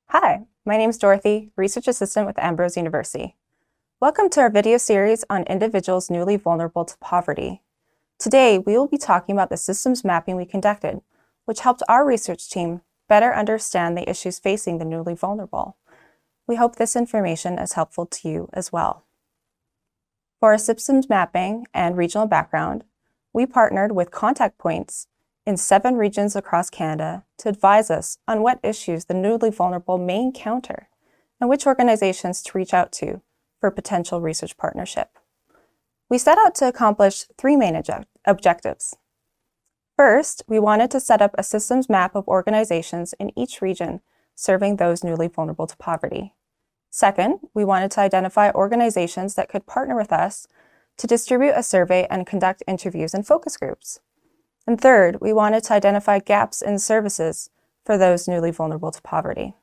Hi, my name is Dorothy, Research Assistant with Ambrose University. Welcome to our video series on individuals newly vulnerable to poverty. Today, we will be talking about the systems mapping we conducted, which helped our research team better understand the issues facing the newly vulnerable. We hope this information is helpful to you as well. For our systems mapping and regional background, we partnered with contact points in 7 regions across Canada to advise us on what issues the newly vulnerable may encounter and which organizations to reach out to for potential research partnership. We set out to accomplish 3 main objectives. First, we wanted to set up a systems map of organizations in each region serving those newly vulnerable to poverty. Second, we wanted to identify organizations that could partner with us to distribute a survey and conduct interviews and focus groups. And third, we wanted to identify gaps in services for those newly vulnerable to poverty.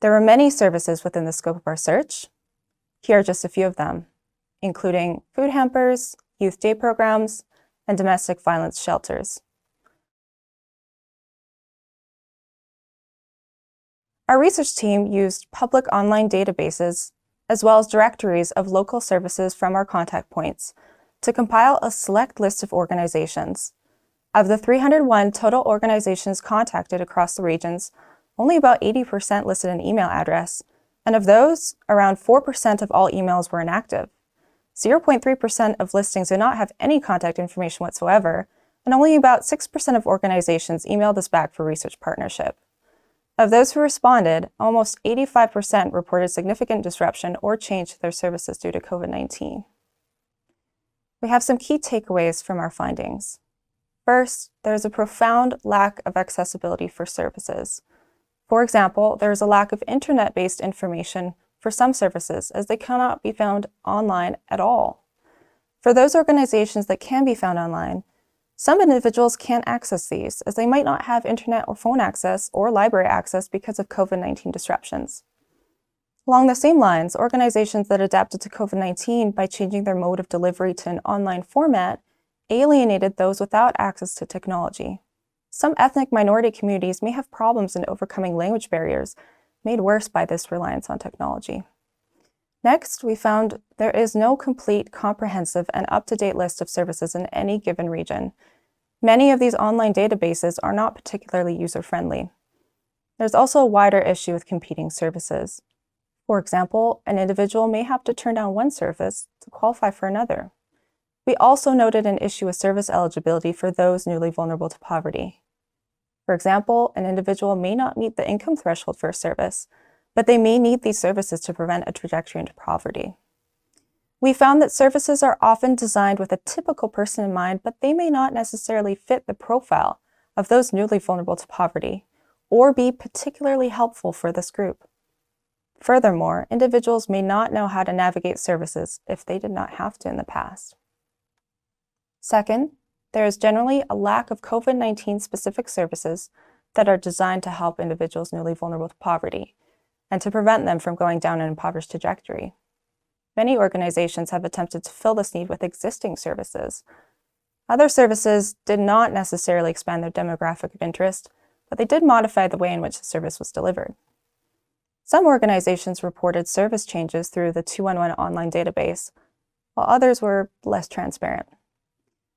There were many services within the scope of our search. Here are just a few of them, including food hampers, youth day programs, and domestic violence shelters. Our research team used public online databases as well as directories of local services from our contact points to compile a select list of organizations. Of the 301 total organizations contacted across the regions, only about 80% listed an email address, and of those, around 4% of all emails were inactive. 0.3% of listings did not have any contact information whatsoever, and only about 6% of organizations emailed us back for research partnership. Of those who responded, almost 85% reported significant disruption or change to their services due to COVID-19. We have some key takeaways from our findings. First, there is a profound lack of accessibility for services. For example, there is a lack of internet-based information for some services as they cannot be found online at all. For those organizations that can be found online, some individuals can't access these as they might not have internet or phone access or library access because of COVID-19 disruptions. Along the same lines, organizations that adapted to COVID-19 by changing their mode of delivery to an online format alienated those without access to technology. Some ethnic minority communities may have problems in overcoming language barriers, made worse by this reliance on technology. Next, we found there is no complete, comprehensive, and up-to-date list of services in any given region. Many of these online databases are not particularly user-friendly. There's also a wider issue with competing services. For example, an individual may have to turn down one service to qualify for another. We also noted an issue with service eligibility for those newly vulnerable to poverty. For example, an individual may not meet the income threshold for a service, but they may need these services to prevent a trajectory into poverty. We found that services are often designed with a typical person in mind, but they may not necessarily fit the profile of those newly vulnerable to poverty or be particularly helpful for this group. Furthermore, individuals may not know how to navigate services if they did not have to in the past. Second, there is generally a lack of COVID-19 specific services that are designed to help individuals newly vulnerable to poverty and to prevent them from going down an impoverished trajectory. Many organizations have attempted to fill this need with existing services. Other services did not necessarily expand their demographic of interest, but they did modify the way in which the service was delivered. Some organizations reported service changes through the 211 online database, while others were less transparent.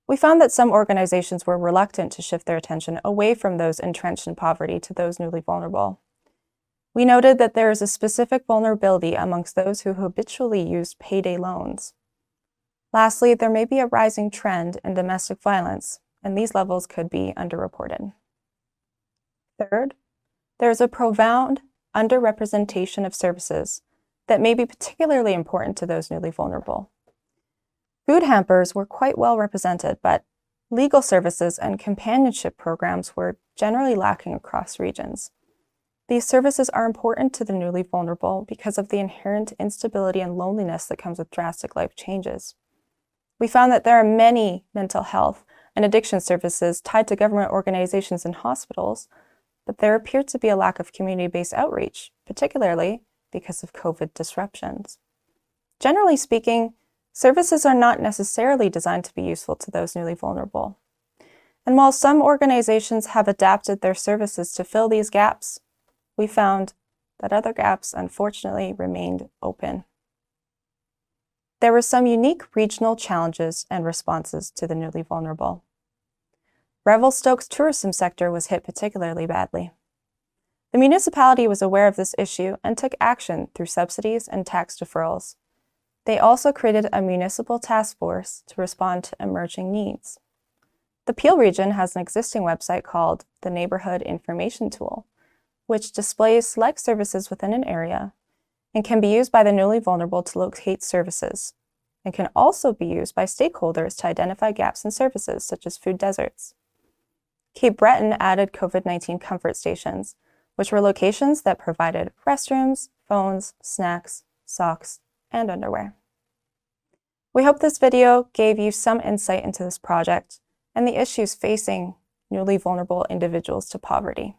We found that some organizations were reluctant to shift their attention away from those entrenched in poverty to those newly vulnerable. We noted that there is a specific vulnerability amongst those who habitually used payday loans. Lastly, there may be a rising trend in domestic violence, and these levels could be underreported. Third, there is a profound underrepresentation of services that may be particularly important to those newly vulnerable. Food hampers were quite well represented, but legal services and companionship programs were generally lacking across regions. These services are important to the newly vulnerable because of the inherent instability and loneliness that comes with drastic life changes. We found that there are many mental health and addiction services tied to government organizations and hospitals, but there appeared to be a lack of community-based outreach, particularly because of COVID disruptions. Generally speaking, services are not necessarily designed to be useful to those newly vulnerable. And while some organizations have adapted their services to fill these gaps, we found that other gaps unfortunately remained open. There were some unique regional challenges and responses to the newly vulnerable. Revelstoke's tourism sector was hit particularly badly. The municipality was aware of this issue and took action through subsidies and tax deferrals. They also created a municipal task force to respond to emerging needs. The Peel region has an existing website called the Neighborhood Information Tool, which displays select services within an area and can be used by the newly vulnerable to locate services, and can also be used by stakeholders to identify gaps in services such as food deserts. Cape Breton added COVID-19 comfort stations, which were locations that provided restrooms, phones, snacks, socks, and underwear. We hope this video gave you some insight into this project and the issues facing newly vulnerable individuals to poverty.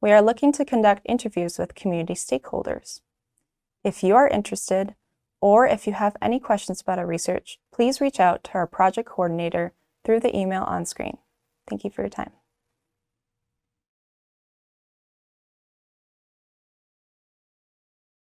We are looking to conduct interviews with community stakeholders. If you are interested, or if you have any questions about our research, please reach out to our project coordinator through the email on screen. Thank you for your time.